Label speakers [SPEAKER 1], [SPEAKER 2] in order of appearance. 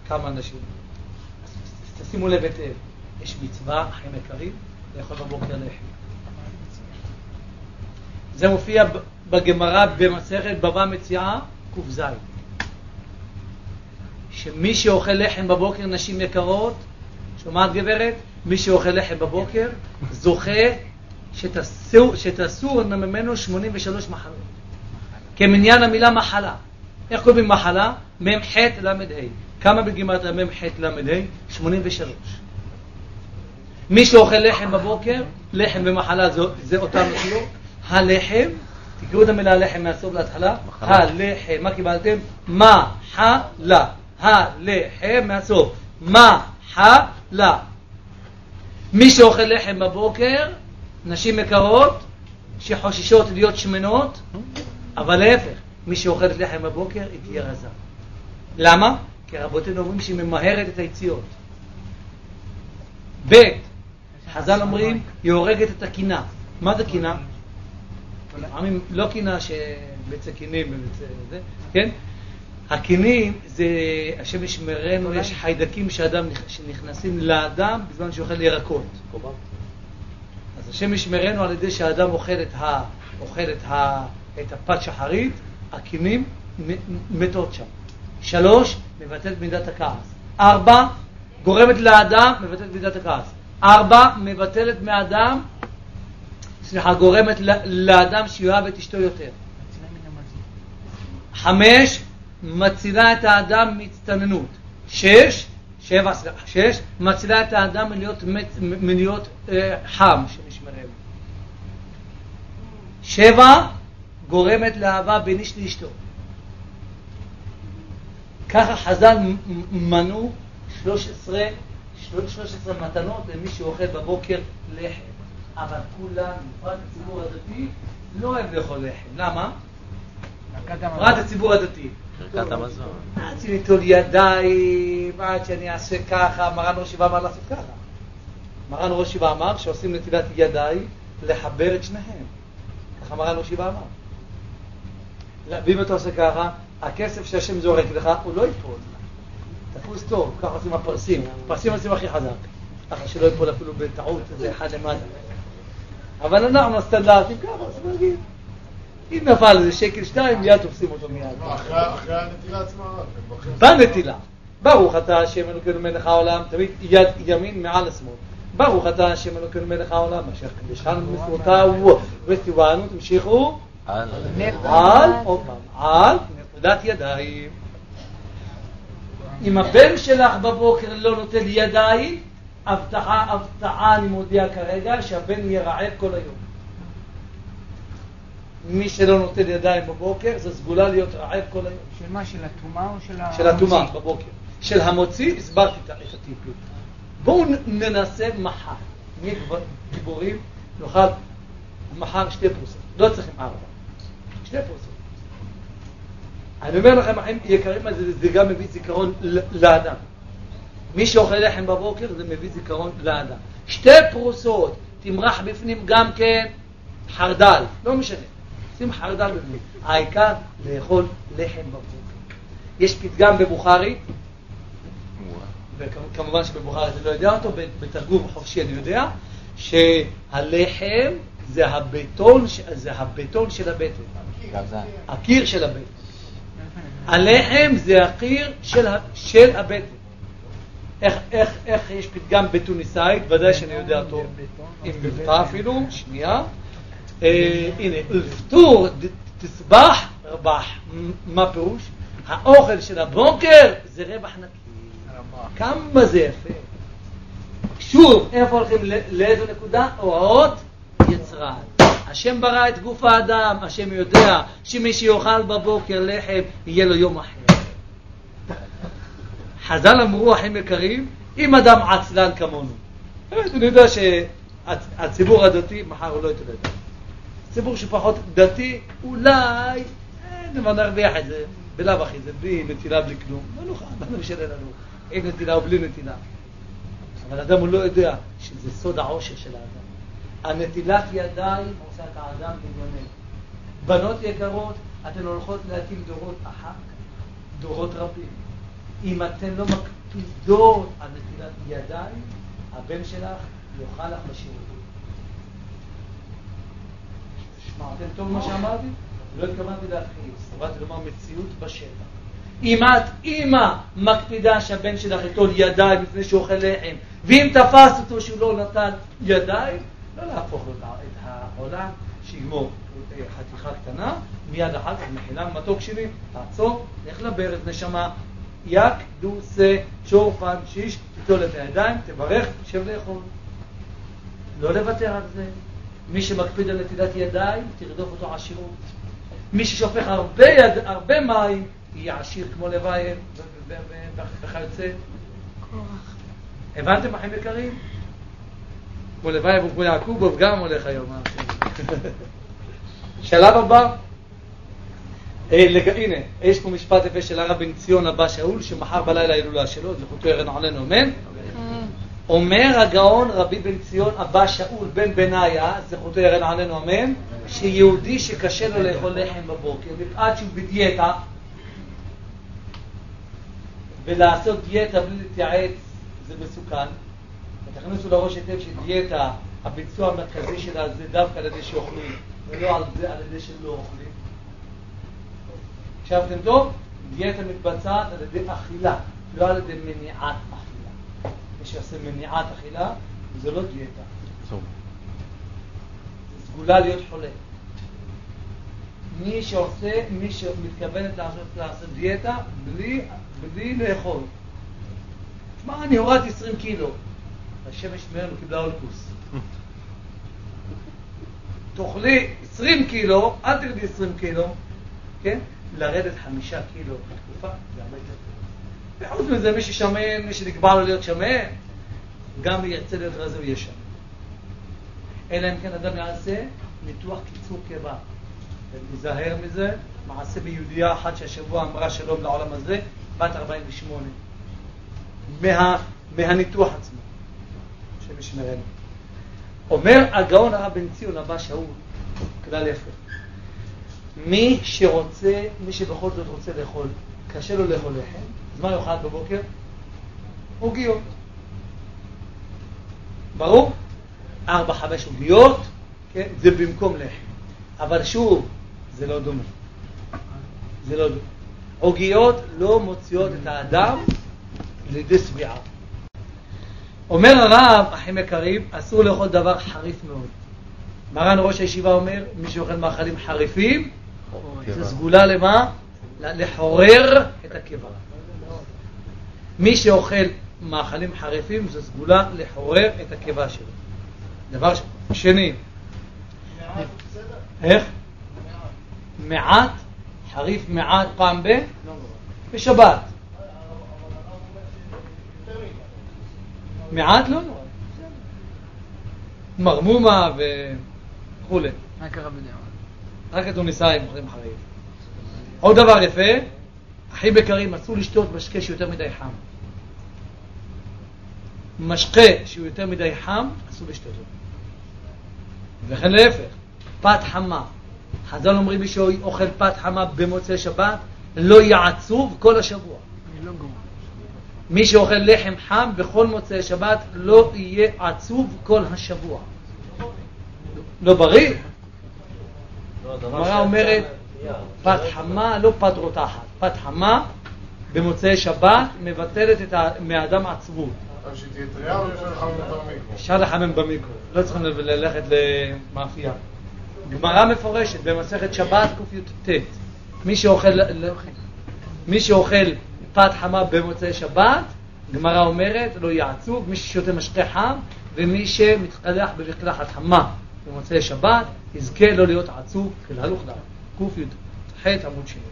[SPEAKER 1] כמה אנשים. אז תשימו לב היטב, יש מצווה, אחים יקרים, לאכול בבוקר לחם. זה מופיע בגמרא במסכת בבא מציעא ק"ז. שמי שאוכל לחם בבוקר, נשים יקרות, שומעת גברת? מי שאוכל לחם בבוקר זוכה שתסור ממנו 83 מחלות. כמניין המילה מחלה. איך קוראים מחלה? מ"ח למ"ה. כמה בגימטריה מ"ח למ"ה? 83. מי שאוכל לחם בבוקר, לחם ומחלה זה אותם אותיות. הלחם, תקראו את המילה לחם מהסוף להתחלה. הלחם, מה קיבלתם? מחלה. הלחם מהסוף. מחלה. מי שאוכל לחם בבוקר, נשים יקרות שחוששות להיות שמנות, אבל להפך, מי שאוכל לחם בבוקר היא תהיה רזה. למה? כי רבותינו אומרים שהיא ממהרת את היציאות. ב' חז"ל אומרים היא הורגת את הקינה. מה זה קינה? לא קינה שבצע קינים ובצע, כן? הקינים זה השם ישמרנו, יש חיידקים שנכנסים לאדם בזמן שהוא אוכל ירקות. אז השם ישמרנו על ידי שהאדם אוכל את הפת שחרית, הקינים מתות שם. 3, מבטלת מידת הכעס. 4, גורמת לאדם, מבטלת מידת הכעס. 4, מבטלת מאדם, גורמת לאדם שיואב את אשתו יותר. 5, מצילה את האדם מהצטננות. 6, מצילה את האדם מלהיות חם, שנשמרנו. 7, גורמת לאהבה בין איש לאשתו. ככה חז"ל מנו 13 מתנות למי שאוכל בבוקר לחם. אבל כולם, בפרט הציבור הדתי, לא אוהב לאכול לחם. למה? בפרט הציבור הדתי.
[SPEAKER 2] ברכת המזון.
[SPEAKER 1] עד שניטול ידיים, עד שאני אעשה ככה, מרן ראש ישיבה אמר לעשות ככה. מרן ראש ישיבה אמר שעושים נטילת ידיים לחבר את שניהם. ככה מרן ראש ישיבה אמר. ואם אתה עושה ככה, הכסף שהשם זורק לך, הוא לא ייפול. תפוס טוב, ככה עושים הפרסים. הפרסים עושים הכי חזק. ככה שלא ייפול אפילו בטעות, זה אחד למטה. אבל אנחנו הסטנדרטים ככה, זה מרגיל. אם נפל איזה שקל 2, מיד תופסים אותו מיד.
[SPEAKER 3] אחרי הנטילה עצמה.
[SPEAKER 1] בנטילה. ברוך אתה השם אלוקינו מלך העולם, תמיד יד ימין מעל השמאל. ברוך אתה השם אלוקינו מלך העולם, אשר קדשנו במצוותיו וציוונו, תמשיכו. על נטילת ידיים. אם הבן שלך בבוקר לא נוטל ידיים, הבטחה אני מודיע כרגע שהבן יהיה רעב כל היום. מי שלא נוטל ידיים בבוקר, זה סגולה להיות רעב כל היום.
[SPEAKER 4] של מה? של התומה או של המוציא?
[SPEAKER 1] של התומה בבוקר. של המוציא, הסברתי את הטיפים. בואו ננסה מחר. נהיה גיבורים, נאכל מחר 2 פרוסות. לא צריכים 4. 2 פרוסות. אני אומר לכם, אחים יקרים, זה גם מביא זיכרון לאדם. מי שאוכל לחם בבוקר, זה מביא זיכרון לאדם. 2 פרוסות, תמרח בפנים גם כן חרדל, לא משנה. שים חרדל בפנים. העיקר לאכול לחם בבוקר. יש פתגם בבוכרית, וכמובן שבבוכרית אני לא יודע אותו, בתרגום חופשי אני יודע, שהלחם זה הבטון של הבטן. הקיר של הבטן. הלחם זה הקיר של הבטן. איך יש פתגם בתוניסאית, ודאי שאני יודע טוב, עם מבטא אפילו, שנייה. הנה, לפתור תסבח רבח. מה פירוש? האוכל של הבוקר זה רווח נקי. כמה זה יפה. שוב, איפה הולכים לאיזו נקודה? הוראות יצרן. השם ברא את גוף האדם, השם יודע שמי שיאכל בבוקר לחם יהיה לו יום אחר. חז"ל אמרו, אחים יקרים, אם אדם עצלן כמונו. באמת, אני יודע שהציבור הדתי מחר הוא לא יתולד. ציבור שפחות דתי, אולי נרוויח את זה, בלב אחי, זה בלי נטילה, בלי כלום. לא נוכל, לא משנה לנו, עם נטילה או בלי נטילה. אבל אדם הוא לא יודע שזה סוד העושר של האדם. הנטילת ידיים עושה את האדם בניוני. בנות יקרות, אתן הולכות להקים דורות אחר כך, דורות רבים. אם אתן לא תזדור על נטילת ידיים, הבן שלך יאכל לך בשירותים. שמעתם טוב מה שאמרתי? לא התכוונתי להכניס, באתי לומר מציאות בשטח. אם את אימא מקפידה שהבן שלך יטול ידיים לפני שהוא אוכל לחם, ואם תפס אותו שהוא לא נטל ידיים, לא להפוך לו את העולם, שיגמור חתיכה קטנה, מיד אחת, מחילה מתוק שלי, תעצור, לך לברז נשמה, יק, דוסה, שורפן, שיש, תיטול את הידיים, תברך, תשב לאכול. לא לוותר על זה. מי שמקפיד על נטילת ידיים, תרדוף אותו עשירות. מי ששופך הרבה מים, יהיה עשיר כמו לוואי וכיוצא. הבנתם אחים יקרים? כמו לוואי וכמו יעקובוב גם הולך היום. שלב הבא. הנה, יש פה משפט יפה של הרב בן ציון אבא שאול, שמחר בלילה הילולה שלו, זכותו ירן עלינו, אמן? אומר הגאון רבי בן ציון אבא שאול בן בניה, זכותו ירן עלינו, אמן? שיהודי שקשה לו לאכול לחם בבוקר, מפעד שהוא בדיאטה, ולעשות דיאטה בלי להתייעץ זה מסוכן. ותכניסו לראש היטב שדיאטה, הביצוע המרכזי שלה זה דווקא על ידי שאוכלים, ולא על ידי שלא אוכלים. הקשבתם טוב? דיאטה מתבצעת על ידי אכילה, לא על ידי מניעת אכילה. מי שעושה מניעת אכילה, זה לא דיאטה. זה סגולה להיות חולה. מי שמתכוונת לעשות דיאטה בלי לאכול. תשמע, אני הורדתי 20 קילו. השמש מרנו קיבלה אולקוס. תאכלי 20 קילו, אל תרדי 20 קילו, כן? לרדת 5 קילו בתקופה, זה הרבה יותר. וחוץ מזה, מי ששמן, מי שנקבע לו להיות שמן, גם ירצה להיות רזה הוא יהיה שמן. אלא אם כן אדם יעשה ניתוח קיצור קיבה. ונזהר מזה, מעשה ביהודייה אחת שהשבוע אמרה שלום לעולם הזה, בת 48. מהניתוח עצמו, שמשמרנו. אומר הגאון הרב בן ציון אבא שאול, כלל יפה. מי שבכל זאת רוצה לאכול, קשה לו לאכול לחם, אז מה יאכל בבוקר? עוגיות. ברור? 4-5 עוגיות, כן? זה במקום לחם. אבל שוב, זה לא דומה. זה לא דומה. עוגיות לא מוציאות את האדם לידי שביעה. אומר הרב, אחים יקרים, אסור לאכול דבר חריף מאוד. מרן ראש הישיבה אומר, מי שאוכל מאכלים חריפים, זה סגולה למה? לחורר את הקיבה. מי שאוכל מאכלים חריפים, זה סגולה לחורר את הקיבה שלו. דבר שני. איך? מעט, חריף מעט פעם בשבת. מעט לא? מרמומה וכו'.
[SPEAKER 4] רק הרב יודע.
[SPEAKER 1] רק התוניסאים אוכלים חריף. עוד דבר יפה, אחים יקרים, אסור לשתות משקה שיותר מדי חם. משקה שהוא יותר מדי חם, אסור לשתות אותו. וכן להפך, פת חמה. חז"ל אומרים מי שאוכל פת חמה במוצאי שבת, לא יעצוב כל השבוע. מי שאוכל לחם חם בכל מוצאי שבת, לא יהיה עצוב כל השבוע. לא בריא. הגמרא אומרת, פת חמה, לא פת רותחת. פת חמה במוצאי שבת מבטלת מהאדם עצבות.
[SPEAKER 3] שתהיה טריה או אפשר לחמם במיקרו?
[SPEAKER 1] אפשר לחמם במיקרו, לא צריכים ללכת למאפייה. גמרא מפורשת במסכת שבת ק"ט. מי שאוכל פת חמה במוצאי שבת, גמרא אומרת, לא יעצוב, מי ששותה משקה חם, ומי שמתקלח במקלחת חמה במוצאי שבת, יזכה לא להיות עצוב, כלהלוך דעת. ק"ט עמוד 2.